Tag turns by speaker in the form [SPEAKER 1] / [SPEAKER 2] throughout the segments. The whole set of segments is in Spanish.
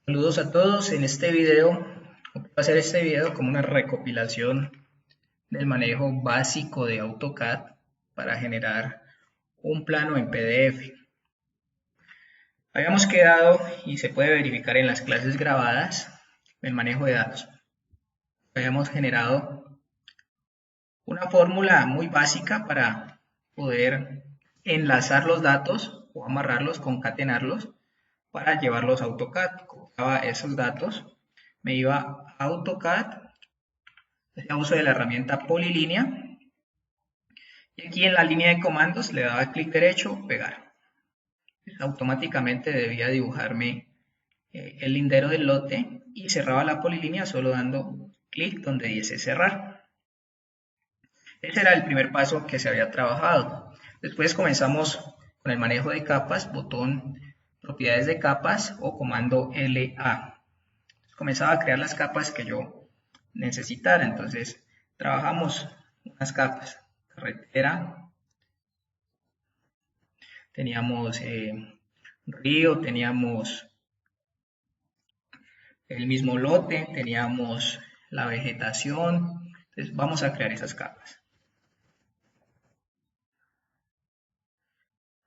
[SPEAKER 1] Saludos a todos. En este video, voy a hacer este video como una recopilación del manejo básico de AutoCAD para generar un plano en PDF. Habíamos quedado, y se puede verificar en las clases grabadas, el manejo de datos. Habíamos generado una fórmula muy básica para poder enlazar los datos o amarrarlos, concatenarlos, para llevarlos a AutoCAD. Colocaba esos datos, me iba a AutoCAD, hacía uso de la herramienta polilínea y aquí en la línea de comandos le daba clic derecho, pegar. Automáticamente debía dibujarme el lindero del lote y cerraba la polilínea solo dando clic donde dice cerrar. Ese era el primer paso que se había trabajado. Después comenzamos con el manejo de capas, botón propiedades de capas o comando LA. Comenzaba a crear las capas que yo necesitara. Entonces trabajamos unas capas, carretera, teníamos río, teníamos el mismo lote, teníamos la vegetación. Entonces vamos a crear esas capas.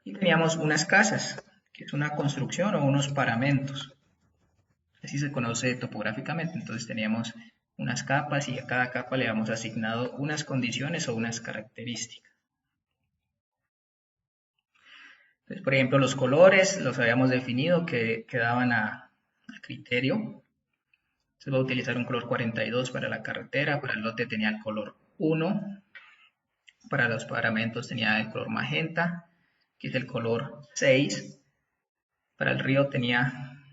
[SPEAKER 1] Y teníamos unas casas, que es una construcción o unos paramentos. Así se conoce topográficamente. Entonces teníamos unas capas y a cada capa le habíamos asignado unas condiciones o unas características. Entonces, por ejemplo, los colores los habíamos definido que quedaban a criterio. Se va a utilizar un color 42 para la carretera, para el lote tenía el color 1, para los paramentos tenía el color magenta, que es el color 6, para el río tenía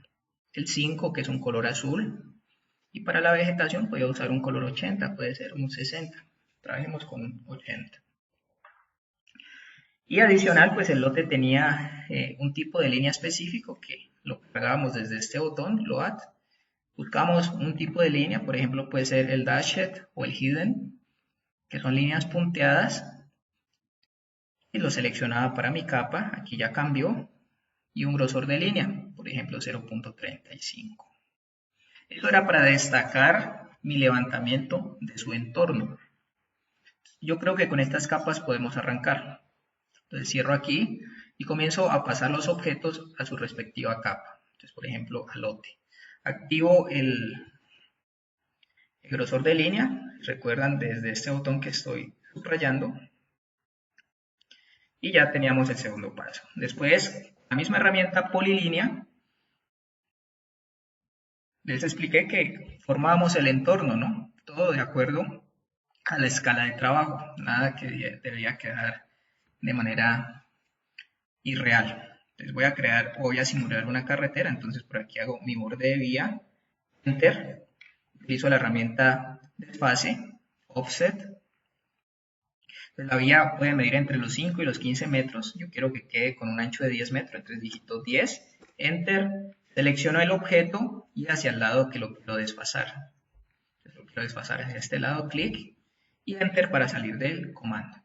[SPEAKER 1] el 5, que es un color azul, y para la vegetación podía usar un color 80, puede ser un 60. Trabajemos con 80. Y adicional, pues el lote tenía un tipo de línea específico que lo cargábamos desde este botón, Load. Buscamos un tipo de línea, por ejemplo, puede ser el Dashed o el Hidden, que son líneas punteadas. Y lo seleccionaba para mi capa, aquí ya cambió. Y un grosor de línea, por ejemplo, 0.35. Eso era para destacar mi levantamiento de su entorno. Yo creo que con estas capas podemos arrancar. Entonces cierro aquí y comienzo a pasar los objetos a su respectiva capa. Entonces, por ejemplo, al lote. Activo el grosor de línea. Recuerdan desde este botón que estoy subrayando. Y ya teníamos el segundo paso. Después, la misma herramienta polilínea. Les expliqué que formábamos el entorno, ¿no? Todo de acuerdo a la escala de trabajo. Nada que debía quedar de manera irreal. Entonces voy a simular una carretera. Entonces por aquí hago mi borde de vía, Enter. Utilizo la herramienta desfase, Offset. Entonces la vía puede medir entre los 5 y los 15 metros. Yo quiero que quede con un ancho de 10 metros, entonces digito 10, Enter. Selecciono el objeto y hacia el lado que lo quiero desfasar. Entonces lo quiero desfasar hacia este lado, clic y Enter para salir del comando.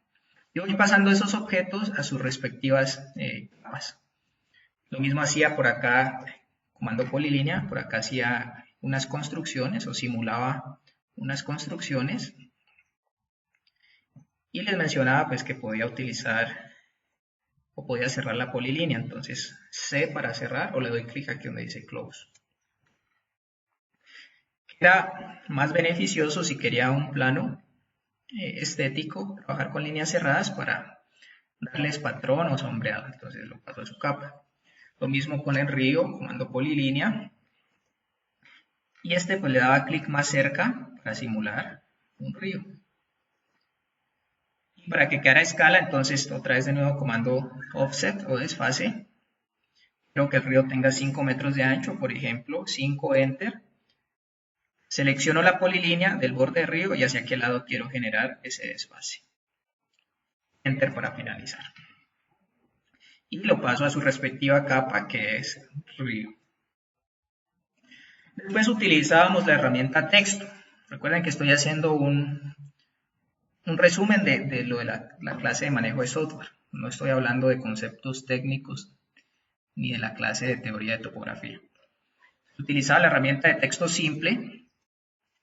[SPEAKER 1] Yo voy pasando esos objetos a sus respectivas capas. Lo mismo hacía por acá, comando polilínea, por acá hacía unas construcciones o simulaba unas construcciones. Y les mencionaba pues que podía utilizar o podía cerrar la polilínea. Entonces C para cerrar o le doy clic aquí donde dice Close. Era más beneficioso si quería un plano estético, trabajar con líneas cerradas para darles patrón o sombreado. Entonces lo paso a su capa. Lo mismo con el río, comando polilínea. Y este pues le daba clic más cerca para simular un río. Y para que quedara a escala, entonces otra vez de nuevo comando offset o desfase. Quiero que el río tenga 5 metros de ancho, por ejemplo, 5 enter. Selecciono la polilínea del borde del río y hacia qué lado quiero generar ese desfase. Enter para finalizar. Y lo paso a su respectiva capa que es río. Después utilizábamos la herramienta texto. Recuerden que estoy haciendo un resumen de lo de la clase de manejo de software. No estoy hablando de conceptos técnicos ni de la clase de teoría de topografía. Utilizaba la herramienta de texto simple,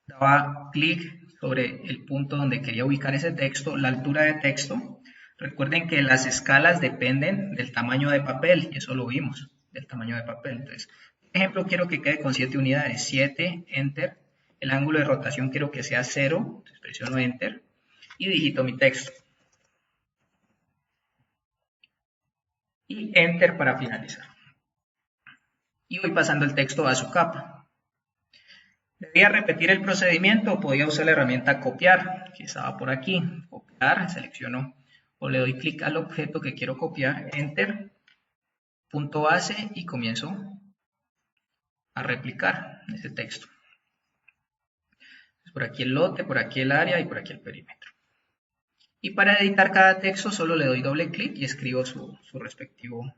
[SPEAKER 1] daba clic sobre el punto donde quería ubicar ese texto, la altura de texto. Recuerden que las escalas dependen del tamaño de papel, y eso lo vimos, del tamaño de papel. Entonces, por ejemplo, quiero que quede con 7 unidades, 7, Enter. El ángulo de rotación quiero que sea 0, entonces presiono Enter y digito mi texto. Y Enter para finalizar. Y voy pasando el texto a su capa. Debía repetir el procedimiento o podía usar la herramienta copiar, que estaba por aquí. Copiar, selecciono o le doy clic al objeto que quiero copiar, Enter, punto base y comienzo a replicar ese texto. Por aquí el lote, por aquí el área y por aquí el perímetro. Y para editar cada texto solo le doy doble clic y escribo su respectivo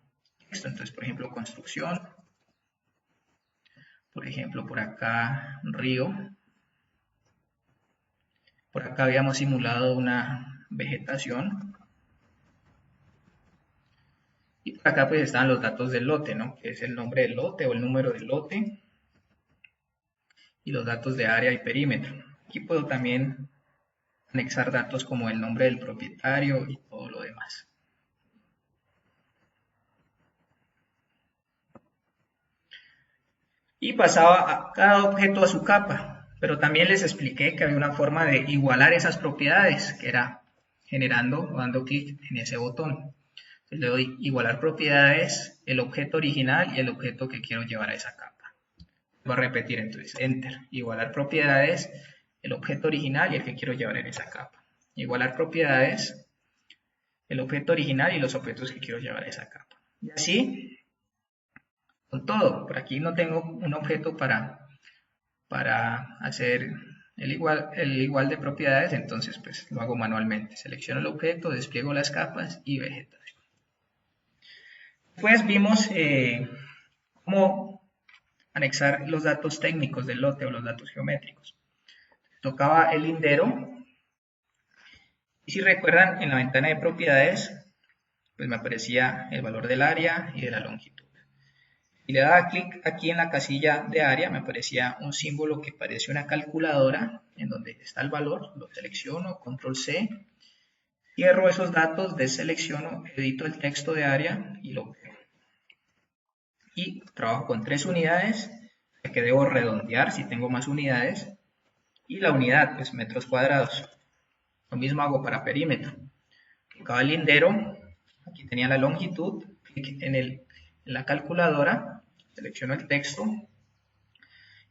[SPEAKER 1] texto. Entonces, por ejemplo, construcción. Por ejemplo, por acá, río. Por acá habíamos simulado una vegetación. Y por acá pues están los datos del lote, ¿no? Que es el nombre del lote o el número del lote. Y los datos de área y perímetro. Aquí puedo también anexar datos como el nombre del propietario y todo lo demás. Y pasaba a cada objeto a su capa, pero también les expliqué que había una forma de igualar esas propiedades, que era generando o dando clic en ese botón. Entonces le doy igualar propiedades, el objeto original y el objeto que quiero llevar a esa capa. Voy a repetir entonces, Enter, igualar propiedades, el objeto original y el que quiero llevar en esa capa. Igualar propiedades, el objeto original y los objetos que quiero llevar a esa capa. Y así con todo. Por aquí no tengo un objeto para hacer el igual de propiedades, entonces pues lo hago manualmente. Selecciono el objeto, despliego las capas y vegetación. Después vimos cómo anexar los datos técnicos del lote o los datos geométricos. Tocaba el lindero. Y si recuerdan, en la ventana de propiedades, pues me aparecía el valor del área y de la longitud. Y le daba clic aquí en la casilla de área, me aparecía un símbolo que parece una calculadora, en donde está el valor, lo selecciono, control C, cierro esos datos, deselecciono, edito el texto de área y lo pego. Y trabajo con 3 unidades, que debo redondear si tengo más unidades, y la unidad, pues metros cuadrados. Lo mismo hago para perímetro. Tocaba el lindero, aquí tenía la longitud, clic en la calculadora, selecciono el texto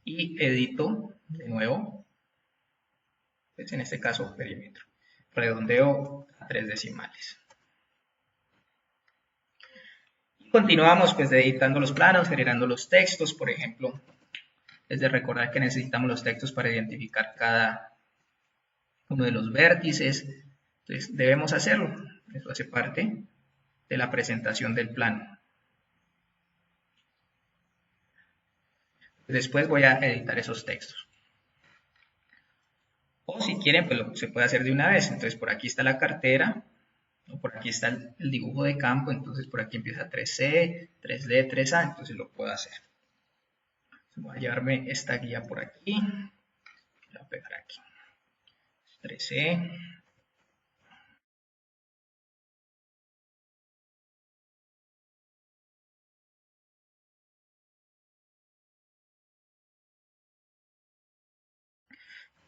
[SPEAKER 1] y edito de nuevo, pues en este caso perímetro. Redondeo a 3 decimales. Y continuamos pues editando los planos, generando los textos, por ejemplo. Es de recordar que necesitamos los textos para identificar cada uno de los vértices. Entonces debemos hacerlo. Eso hace parte de la presentación del plano. Después voy a editar esos textos. O si quieren, pues se puede hacer de una vez. Entonces por aquí está la cartera, o por aquí está el dibujo de campo, entonces por aquí empieza 3C, 3D, 3A, entonces lo puedo hacer. Voy a llevarme esta guía por aquí, la voy a pegar aquí. 3C.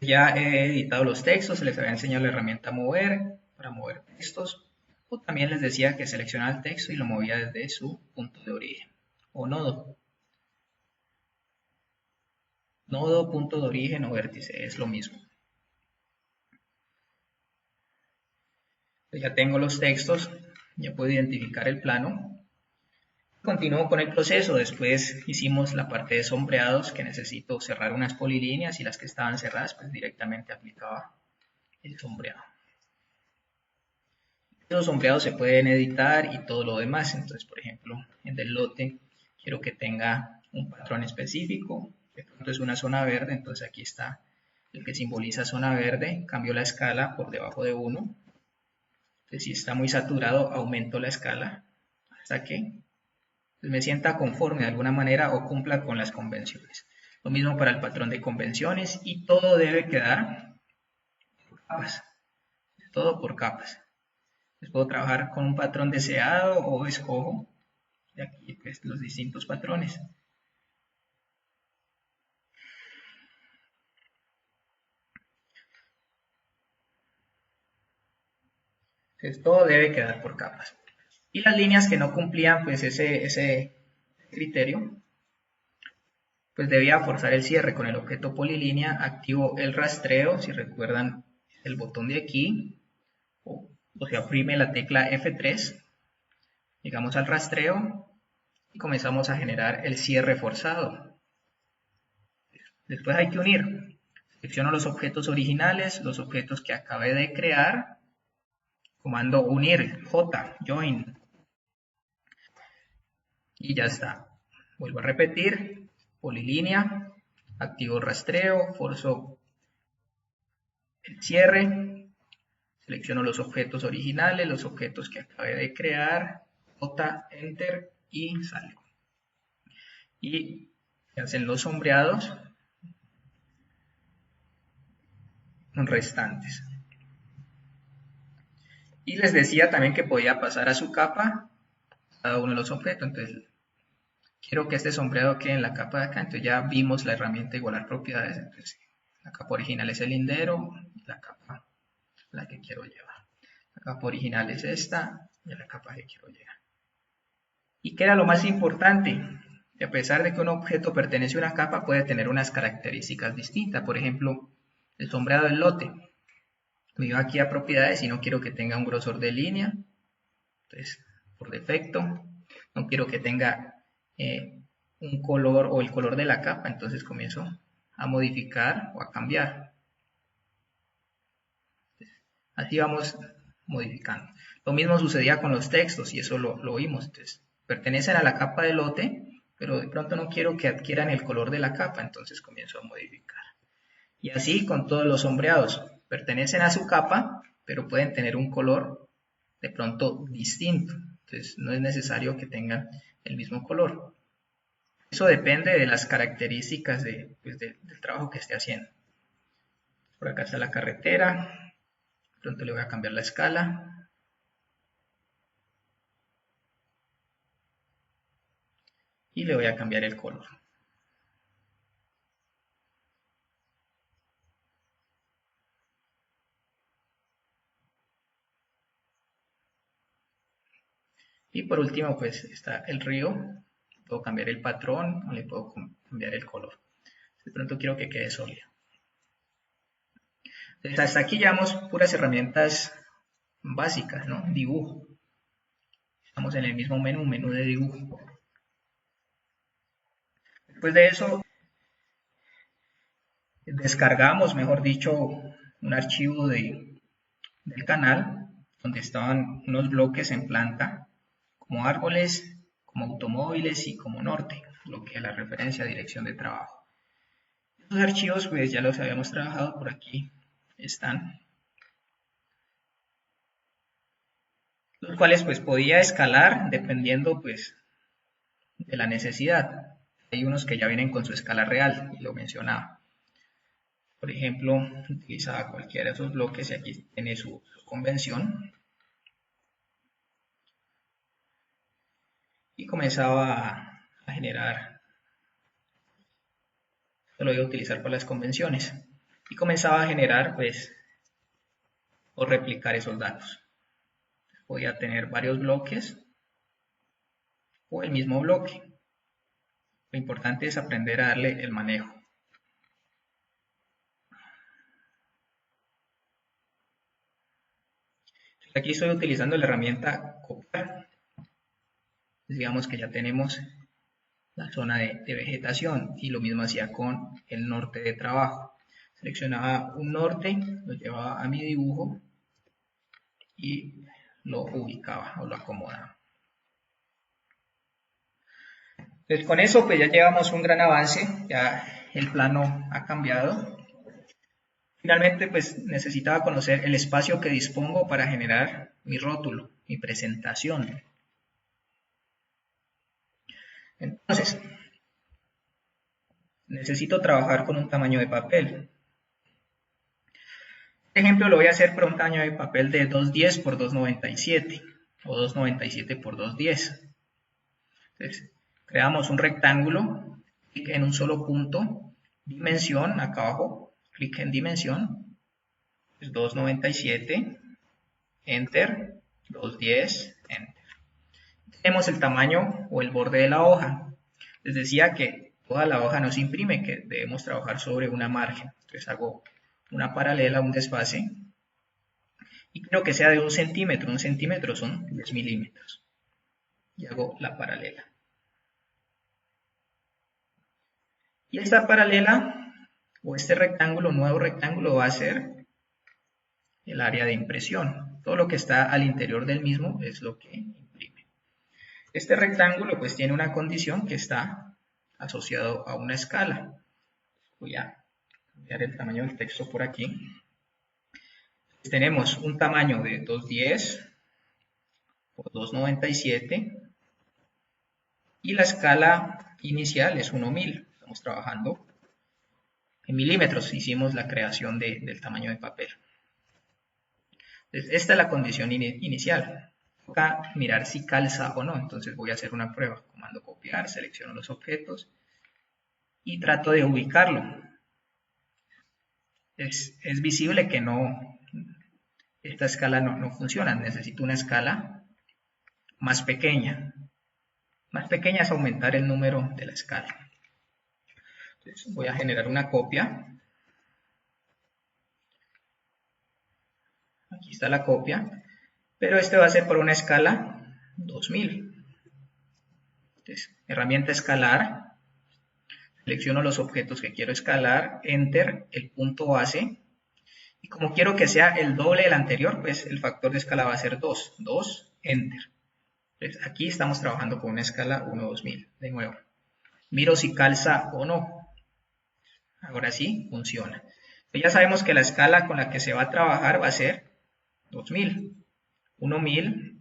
[SPEAKER 1] Ya he editado los textos, se les había enseñado la herramienta mover para mover textos, o también les decía que seleccionaba el texto y lo movía desde su punto de origen o nodo. Nodo, punto de origen o vértice, es lo mismo. Ya tengo los textos, ya puedo identificar el plano. Continúo con el proceso, después hicimos la parte de sombreados, que necesito cerrar unas polilíneas y las que estaban cerradas, pues directamente aplicaba el sombreado. Los sombreados se pueden editar y todo lo demás, entonces por ejemplo en el lote quiero que tenga un patrón específico, de pronto es una zona verde, entonces aquí está el que simboliza zona verde, cambio la escala por debajo de 1, entonces si está muy saturado aumento la escala hasta que me sienta conforme de alguna manera o cumpla con las convenciones. Lo mismo para el patrón de convenciones y todo debe quedar por capas, todo por capas. Entonces puedo trabajar con un patrón deseado o escojo de aquí pues, los distintos patrones. Entonces todo debe quedar por capas. Y las líneas que no cumplían pues ese criterio, pues debía forzar el cierre con el objeto polilínea, activo el rastreo, si recuerdan el botón de aquí, o se oprime la tecla F3, llegamos al rastreo y comenzamos a generar el cierre forzado. Después hay que unir. Selecciono los objetos originales, los objetos que acabé de crear, comando unir, J, join, y ya está. Vuelvo a repetir, polilínea, activo rastreo, forzo el cierre, selecciono los objetos originales, los objetos que acabé de crear, J, Enter y salgo. Y se hacen los sombreados restantes. Y les decía también que podía pasar a su capa cada uno de los objetos. Entonces, quiero que este sombreado quede en la capa de acá. Entonces ya vimos la herramienta igualar propiedades. Entonces, la capa original es el lindero, la capa la que quiero llevar. La capa original es esta y la capa que quiero llevar. ¿Y qué era lo más importante? Que a pesar de que un objeto pertenece a una capa, puede tener unas características distintas. Por ejemplo, el sombreado del lote. Me iba aquí a propiedades y no quiero que tenga un grosor de línea. Entonces, por defecto, no quiero que tenga un color o el color de la capa. Entonces comienzo a modificar o a cambiar. Así vamos modificando. Lo mismo sucedía con los textos y eso lo vimos. Entonces, pertenecen a la capa de lote, pero de pronto no quiero que adquieran el color de la capa. Entonces comienzo a modificar. Y así con todos los sombreados. Pertenecen a su capa, pero pueden tener un color de pronto distinto. Entonces no es necesario que tengan el mismo color. Eso depende de las características del trabajo que esté haciendo. Por acá está la carretera. De pronto le voy a cambiar la escala. Y le voy a cambiar el color. Y por último, pues está el río. Puedo cambiar el patrón o le puedo cambiar el color. De pronto quiero que quede sólido. Entonces, hasta aquí llevamos puras herramientas básicas, ¿no? Dibujo. Estamos en el mismo menú de dibujo. Después de eso, descargamos, mejor dicho, un archivo del canal donde estaban unos bloques en planta, como árboles, como automóviles y como norte, lo que es la referencia a dirección de trabajo. Estos archivos pues ya los habíamos trabajado, por aquí están, los cuales pues podía escalar dependiendo pues de la necesidad. Hay unos que ya vienen con su escala real y lo mencionaba. Por ejemplo, utilizaba cualquiera de esos bloques y aquí tiene su convención. Y comenzaba a generar, lo voy a utilizar para las convenciones. Y comenzaba a generar pues o replicar esos datos. Podía tener varios bloques o el mismo bloque. Lo importante es aprender a darle el manejo. Aquí estoy utilizando la herramienta copiar. Digamos que ya tenemos la zona de vegetación y lo mismo hacía con el norte de trabajo. Seleccionaba un norte, lo llevaba a mi dibujo y lo ubicaba o lo acomodaba. Entonces con eso pues ya llevamos un gran avance, ya el plano ha cambiado. Finalmente pues necesitaba conocer el espacio que dispongo para generar mi rótulo, mi presentación. Entonces, necesito trabajar con un tamaño de papel. Este ejemplo lo voy a hacer por un tamaño de papel de 210 por 297 o 297 por 210. Entonces, creamos un rectángulo, clic en un solo punto, dimensión, acá abajo, clic en dimensión, es 297, enter, 210, enter. Tenemos el tamaño o el borde de la hoja. Les decía que toda la hoja no se imprime, que debemos trabajar sobre una margen. Entonces hago una paralela, un desfase, y quiero que sea de 1 centímetro. 1 centímetro son 10 milímetros. Y hago la paralela. Y esta paralela, o este rectángulo, nuevo rectángulo, va a ser el área de impresión. Todo lo que está al interior del mismo es lo que imprime. Este rectángulo pues tiene una condición que está asociado a una escala. Voy a cambiar el tamaño del texto por aquí. Tenemos un tamaño de 210 por 297 y la escala inicial es 1000. Estamos trabajando en milímetros, hicimos la creación del tamaño de papel. Entonces, esta es la condición inicial. Toca mirar si calza o no, entonces voy a hacer una prueba. Comando copiar, selecciono los objetos y trato de ubicarlo. Es visible que no, esta escala no funciona, necesito una escala más pequeña. Más pequeña es aumentar el número de la escala. Entonces voy a generar una copia. Aquí está la copia, pero este va a ser por una escala 2000. Entonces, herramienta escalar. Selecciono los objetos que quiero escalar, enter, el punto base. Y como quiero que sea el doble del anterior, pues el factor de escala va a ser 2. 2, enter. Entonces, aquí estamos trabajando con una escala 1-2000. De nuevo, miro si calza o no. Ahora sí, funciona. Ya sabemos que la escala con la que se va a trabajar va a ser 2000. 1000,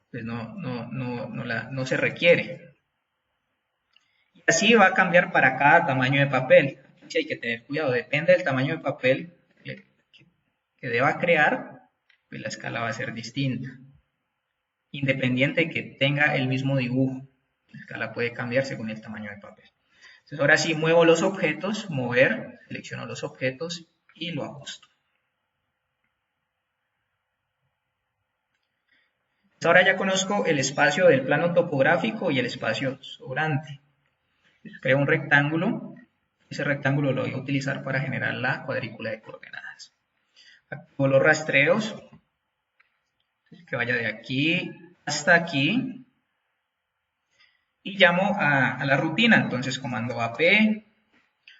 [SPEAKER 1] pues no se requiere. Y así va a cambiar para cada tamaño de papel. Aquí hay que tener cuidado, depende del tamaño de papel que deba crear, pues la escala va a ser distinta. Independiente de que tenga el mismo dibujo, la escala puede cambiar según el tamaño de papel. Entonces ahora sí muevo los objetos, mover, selecciono los objetos y lo ajusto. Ahora ya conozco el espacio del plano topográfico y el espacio sobrante. Entonces, creo un rectángulo, ese rectángulo lo voy a utilizar para generar la cuadrícula de coordenadas. Activo los rastreos, que vaya de aquí hasta aquí. Y llamo a la rutina, entonces comando AP,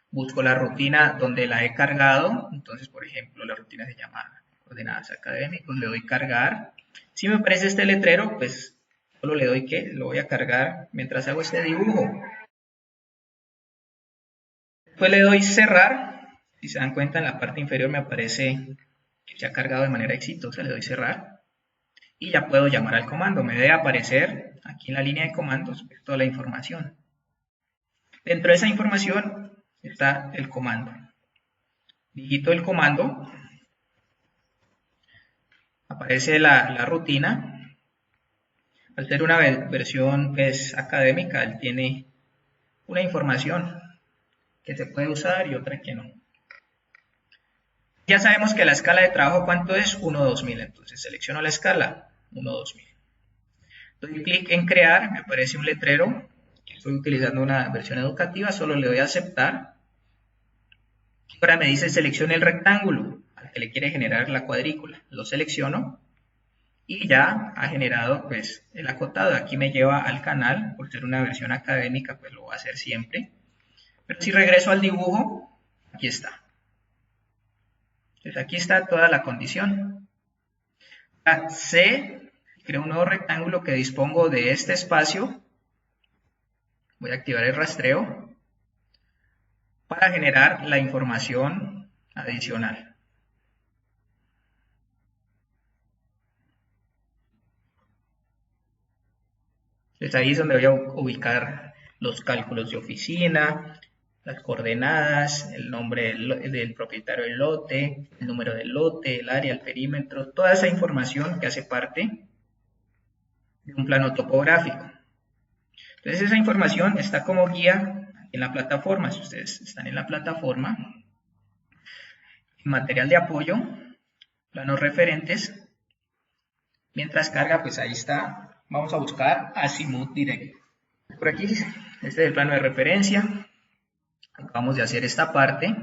[SPEAKER 1] busco la rutina donde la he cargado, entonces por ejemplo la rutina se llama coordenadas académicos, le doy cargar. Si me aparece este letrero, pues solo le doy que lo voy a cargar mientras hago este dibujo. Después le doy cerrar, si se dan cuenta en la parte inferior me aparece que se ha cargado de manera exitosa, le doy cerrar. Y ya puedo llamar al comando, me debe aparecer aquí en la línea de comandos toda la información. Dentro de esa información está el comando. Digito el comando, aparece la rutina. Al ser una versión académica, él tiene una información que se puede usar y otra que no. Ya sabemos que la escala de trabajo, ¿cuánto es? 1-2000. Entonces selecciono la escala, 1-2000. Doy clic en crear, me aparece un letrero. Estoy utilizando una versión educativa, solo le doy a aceptar. Ahora me dice seleccione el rectángulo al que le quiere generar la cuadrícula. Lo selecciono y ya ha generado pues el acotado. Aquí me lleva al canal, por ser una versión académica pues lo va a hacer siempre. Pero si regreso al dibujo, aquí está. Entonces aquí está toda la condición. C, creo un nuevo rectángulo que dispongo de este espacio. Voy a activar el rastreo para generar la información adicional. Entonces ahí es donde voy a ubicar los cálculos de oficina, las coordenadas, el nombre del propietario del lote, el número del lote, el área, el perímetro, toda esa información que hace parte de un plano topográfico. Entonces esa información está como guía en la plataforma. Si ustedes están en la plataforma, en material de apoyo, planos referentes, mientras carga, pues ahí está. Vamos a buscar Azimuth Direct. Por aquí, este es el plano de referencia. Acabamos de hacer esta parte.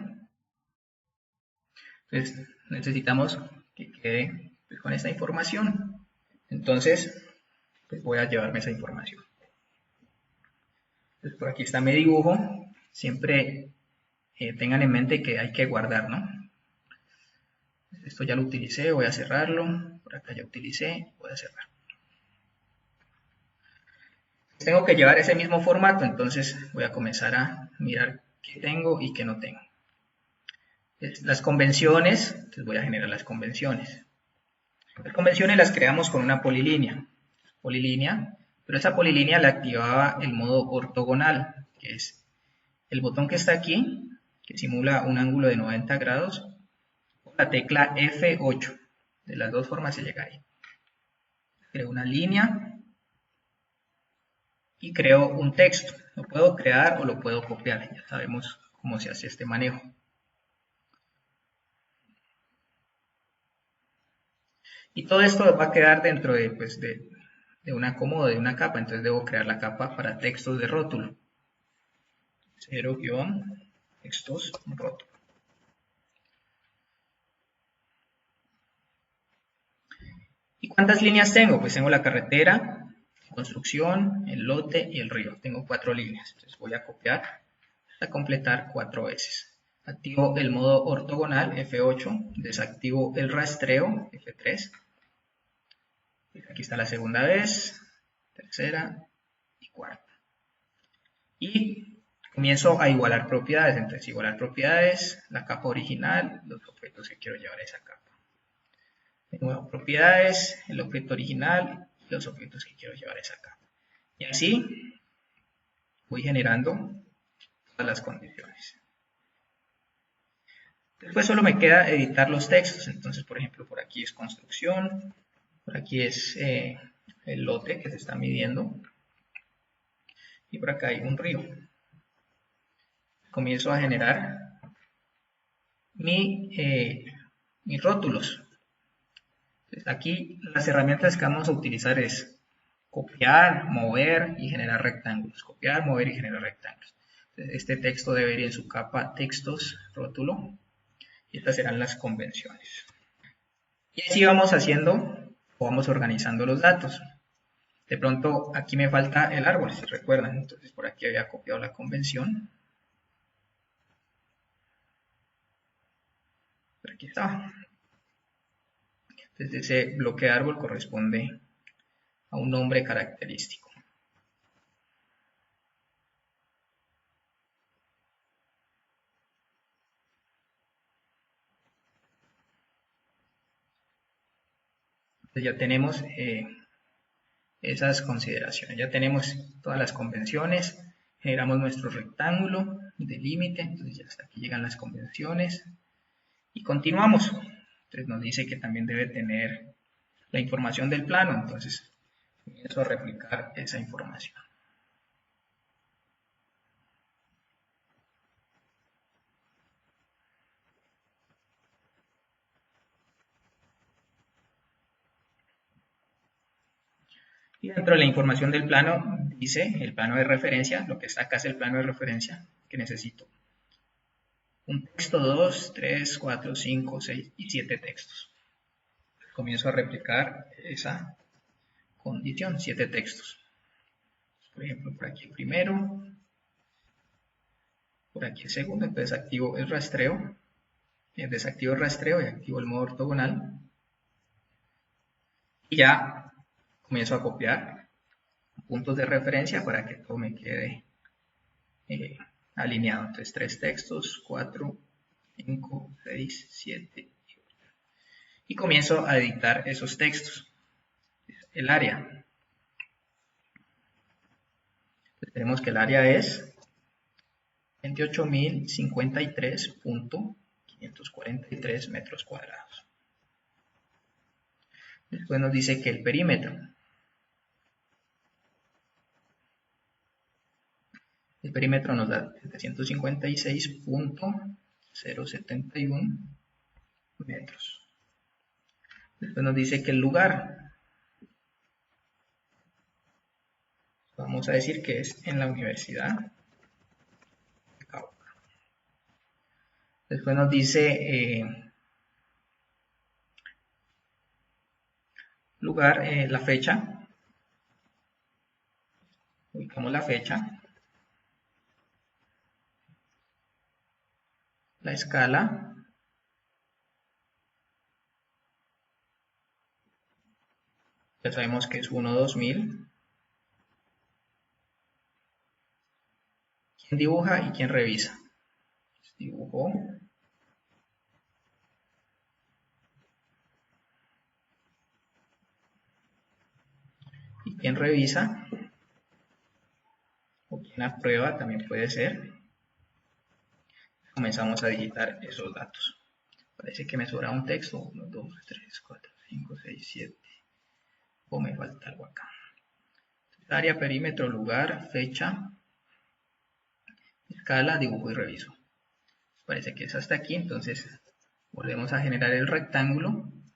[SPEAKER 1] Entonces necesitamos que quede con esta información. Entonces, pues voy a llevarme esa información. Entonces, por aquí está mi dibujo. Siempre tengan en mente que hay que guardar, ¿no? Esto ya lo utilicé, voy a cerrarlo. Por acá ya utilicé, voy a cerrar. Tengo que llevar ese mismo formato, entonces voy a comenzar a mirar qué tengo y qué no tengo. Las convenciones, entonces voy a generar las convenciones. Las convenciones las creamos con una polilínea. Pero esa polilínea la activaba el modo ortogonal, que es el botón que está aquí, que simula un ángulo de 90 grados, o la tecla F8. De las dos formas se llega ahí. Creo una línea y creo un texto. Lo puedo crear o lo puedo copiar. Ya sabemos cómo se hace este manejo. Y todo esto va a quedar dentro de, pues, de un acomodo, de una capa. Entonces debo crear la capa para textos de rótulo. 0-textos rótulo. ¿Y cuántas líneas tengo? Pues tengo la carretera, construcción, el lote y el río. Tengo 4 líneas. Entonces voy a copiar hasta completar 4 veces. Activo el modo ortogonal, F8. Desactivo el rastreo, F3. Aquí está la segunda vez, tercera y cuarta. Y comienzo a igualar propiedades. Entonces, igualar propiedades, la capa original, los objetos que quiero llevar a esa capa. De nuevo, propiedades, el objeto original y los objetos que quiero llevar a esa capa. Y así voy generando todas las condiciones. Después solo me queda editar los textos. Entonces, por ejemplo, por aquí es construcción, por aquí es el lote que se está midiendo. Y por acá hay un río. Comienzo a generar mis rótulos. Entonces, aquí las herramientas que vamos a utilizar es copiar, mover y generar rectángulos. Copiar, mover y generar rectángulos. Entonces, este texto debe ir en su capa textos, rótulo. Y estas serán las convenciones. Y así vamos haciendo o vamos organizando los datos. De pronto aquí me falta el árbol, si recuerdan. Entonces por aquí había copiado la convención. Pero aquí estaba. Entonces ese bloque de árbol corresponde a un nombre característico. Entonces ya tenemos esas consideraciones. Ya tenemos todas las convenciones. Generamos nuestro rectángulo de límite. Entonces ya hasta aquí llegan las convenciones. Y continuamos. Entonces nos dice que también debe tener la información del plano. Entonces comienzo a replicar esa información. Y dentro de la información del plano dice el plano de referencia, lo que está acá es el plano de referencia que necesito. Un texto, 2, 3, 4, 5, 6 y 7 textos. Comienzo a replicar esa condición, 7 textos. Por ejemplo, por aquí el primero, por aquí el segundo, entonces activo el rastreo, desactivo el rastreo y activo el modo ortogonal. Y ya comienzo a copiar puntos de referencia para que todo me quede alineado. Entonces 3 textos, 4, 5, 6, 7 y 8. Y comienzo a editar esos textos. El área. Tenemos que el área es 28.053.543 metros cuadrados. Después nos dice que el perímetro. El perímetro nos da 756.071 metros. Después nos dice que el lugar. Vamos a decir que es en la Universidad de Cauca. Después nos dice lugar, la fecha. Ubicamos la fecha. La escala. Ya sabemos que es 1/2000. ¿Quién dibuja y quién revisa? Dibujó. ¿Y quién revisa? O quién aprueba también puede ser. Comenzamos a digitar esos datos. Parece que me sobra un texto. 1, 2, 3, 4, 5, 6, 7. O me falta algo acá. Área, perímetro, lugar, fecha, escala, dibujo y reviso. Parece que es hasta aquí, entonces volvemos a generar el rectángulo. Entonces,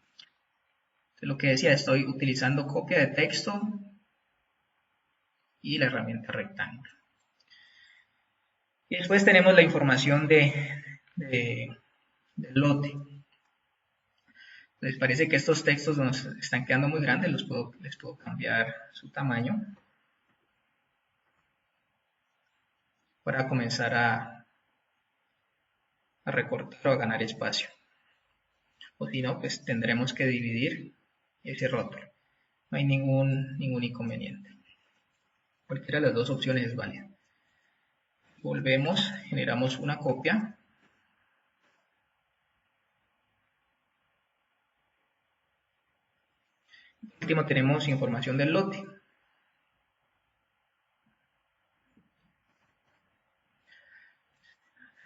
[SPEAKER 1] lo que decía, estoy utilizando copia de texto y la herramienta rectángulo. Y después tenemos la información del lote. Les parece que estos textos nos están quedando muy grandes, les puedo cambiar su tamaño para comenzar a recortar o a ganar espacio. O si no, pues tendremos que dividir ese rótulo. No hay ningún inconveniente. Cualquiera de las dos opciones es válida. Volvemos, generamos una copia. Por último tenemos información del lote.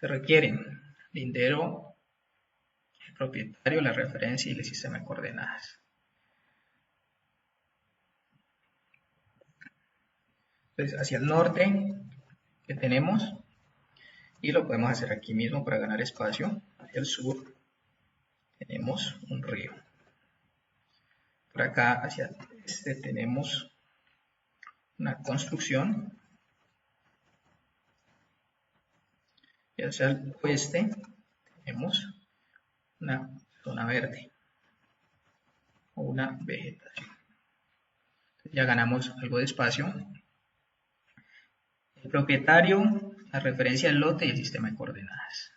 [SPEAKER 1] Se requieren lindero, el propietario, la referencia y el sistema de coordenadas. Entonces, hacia el norte, que tenemos, y lo podemos hacer aquí mismo para ganar espacio. Hacia el sur, tenemos un río. Por acá, hacia el este, tenemos una construcción. Y hacia el oeste, tenemos una zona verde o una vegetación. Ya ganamos algo de espacio. El propietario, la referencia del lote y el sistema de coordenadas.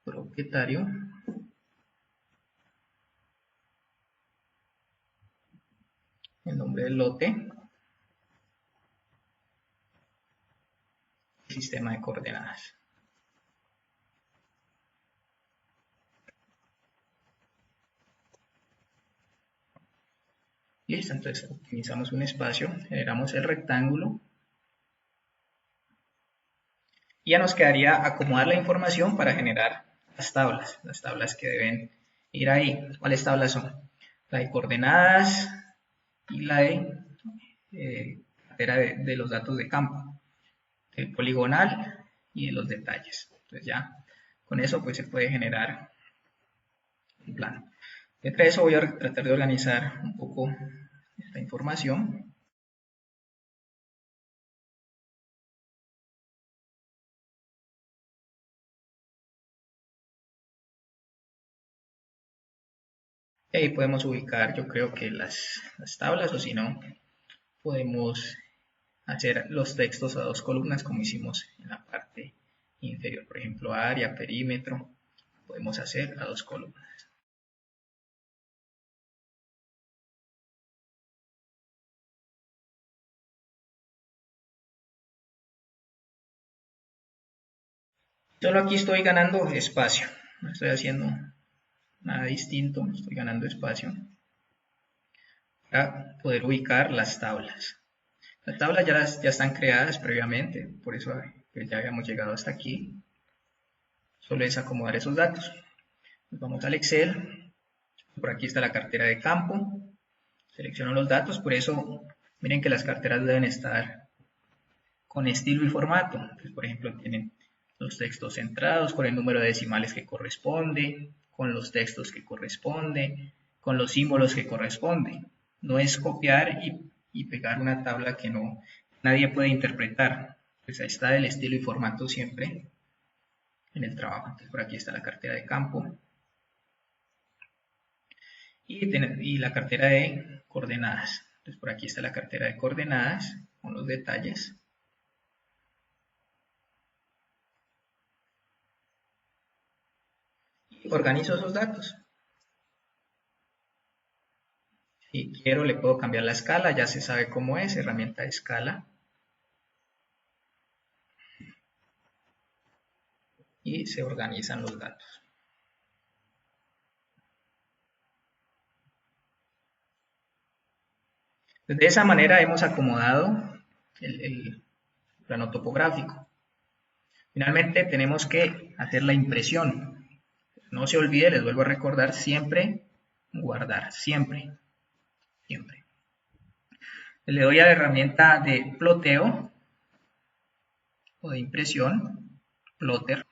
[SPEAKER 1] Propietario. El nombre del lote. El sistema de coordenadas. Listo, entonces optimizamos un espacio, generamos el rectángulo. Y ya nos quedaría acomodar la información para generar las tablas que deben ir ahí. ¿Cuáles tablas son? La de coordenadas y la de cartera de los datos de campo, el poligonal y de los detalles. Entonces ya con eso pues se puede generar un plano. Detrás de eso voy a tratar de organizar un poco esta información. Y ahí podemos ubicar, yo creo que las tablas, o si no, podemos hacer los textos a dos columnas como hicimos en la parte inferior. Por ejemplo, área, perímetro, podemos hacer a dos columnas. Solo aquí estoy ganando espacio, no estoy haciendo nada distinto, estoy ganando espacio para poder ubicar las tablas. Las tablas ya están creadas previamente, por eso pues, ya habíamos llegado hasta aquí. Solo es acomodar esos datos. Nos vamos al Excel. Por aquí está la cartera de campo. Selecciono los datos, por eso miren que las carteras deben estar con estilo y formato. Entonces, por ejemplo, tienen los textos centrados con el número de decimales que corresponde, con los textos que corresponde, con los símbolos que corresponden. No es copiar y pegar una tabla que nadie puede interpretar. Pues ahí está el estilo y formato siempre en el trabajo. Entonces, por aquí está la cartera de campo y la cartera de coordenadas. Entonces, por aquí está la cartera de coordenadas con los detalles. Y organizo esos datos. Si quiero, le puedo cambiar la escala, ya se sabe cómo es, herramienta de escala. Y se organizan los datos. De esa manera hemos acomodado el plano topográfico. Finalmente tenemos que hacer la impresión. No se olvide, les vuelvo a recordar, siempre guardar, siempre. Le doy a la herramienta de ploteo o de impresión, plotter.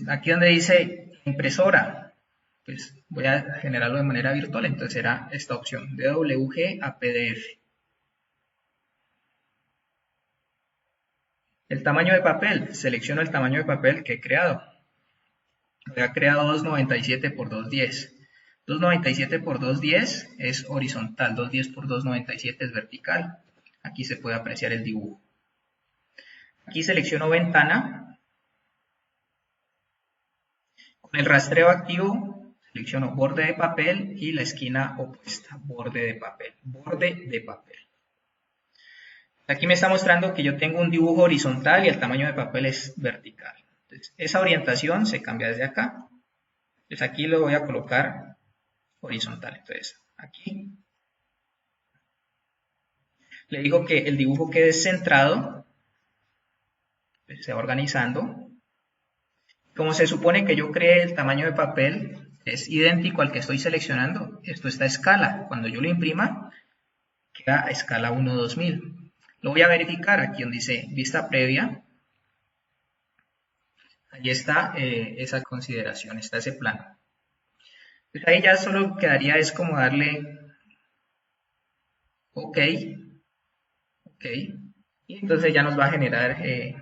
[SPEAKER 1] Aquí donde dice impresora, pues voy a generarlo de manera virtual, entonces será esta opción, DWG a PDF. El tamaño de papel, selecciono el tamaño de papel que he creado. He creado 297 por 210. 297 por 210 es horizontal, 210 por 297 es vertical. Aquí se puede apreciar el dibujo. Aquí selecciono ventana. Con el rastreo activo selecciono borde de papel y la esquina opuesta, borde de papel, borde de papel. Aquí me está mostrando que yo tengo un dibujo horizontal y el tamaño de papel es vertical. Entonces, esa orientación se cambia desde acá. Entonces aquí lo voy a colocar horizontal. Entonces aquí le digo que el dibujo quede centrado, pues se va organizando. Como se supone que yo creé el tamaño de papel, es idéntico al que estoy seleccionando. Esto está a escala. Cuando yo lo imprima, queda a escala 1:2000. Lo voy a verificar aquí donde dice vista previa. Allí está esa consideración, está ese plano. Pues ahí ya solo quedaría es como darle OK. Y entonces ya nos va a generar el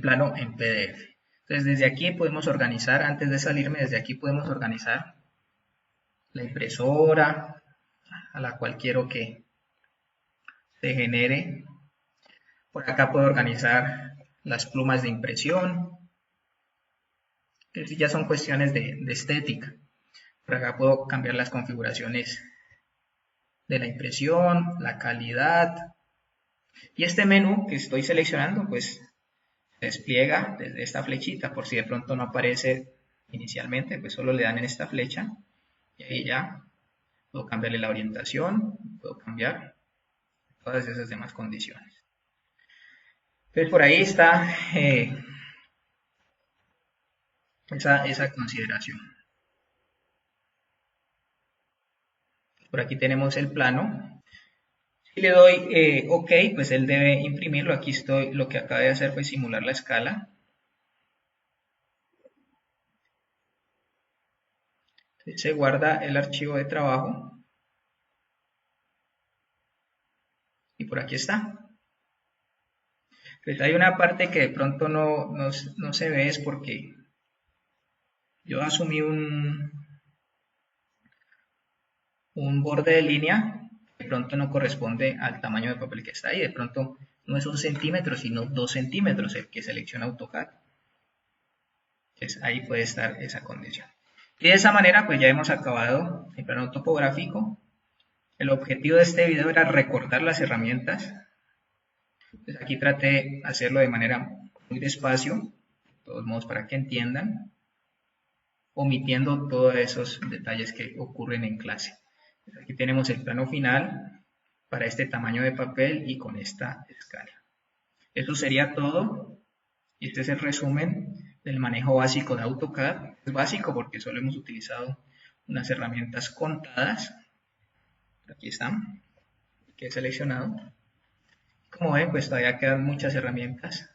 [SPEAKER 1] plano en PDF. Entonces desde aquí podemos organizar, antes de salirme, desde aquí podemos organizar la impresora a la cual quiero que se genere. Por acá puedo organizar las plumas de impresión, que ya son cuestiones de estética. Por acá puedo cambiar las configuraciones de la impresión, la calidad. Y este menú que estoy seleccionando, pues se despliega desde esta flechita, por si de pronto no aparece inicialmente, pues solo le dan en esta flecha y ahí ya puedo cambiarle la orientación, puedo cambiar todas esas demás condiciones. Entonces por ahí está esa consideración. Por aquí tenemos el plano. Si le doy OK, pues él debe imprimirlo. Aquí estoy, lo que acabé de hacer fue simular la escala. Se guarda el archivo de trabajo. Y por aquí está. Pues hay una parte que de pronto no se ve, es porque yo asumí un borde de línea que de pronto no corresponde al tamaño de papel que está ahí. De pronto no es 1 centímetro, sino 2 centímetros el que selecciona AutoCAD. Entonces ahí puede estar esa condición. Y de esa manera pues ya hemos acabado el plano topográfico. El objetivo de este video era recordar las herramientas. Pues aquí traté de hacerlo de manera muy despacio, de todos modos para que entiendan. omitiendo todos esos detalles que ocurren en clase. Aquí tenemos el plano final para este tamaño de papel y con esta escala. Eso sería todo. Este es el resumen del manejo básico de AutoCAD. Es básico porque solo hemos utilizado unas herramientas contadas. Aquí están, que he seleccionado. Como ven, pues todavía quedan muchas herramientas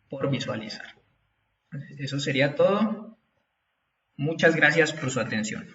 [SPEAKER 1] por visualizar. Eso sería todo. Muchas gracias por su atención.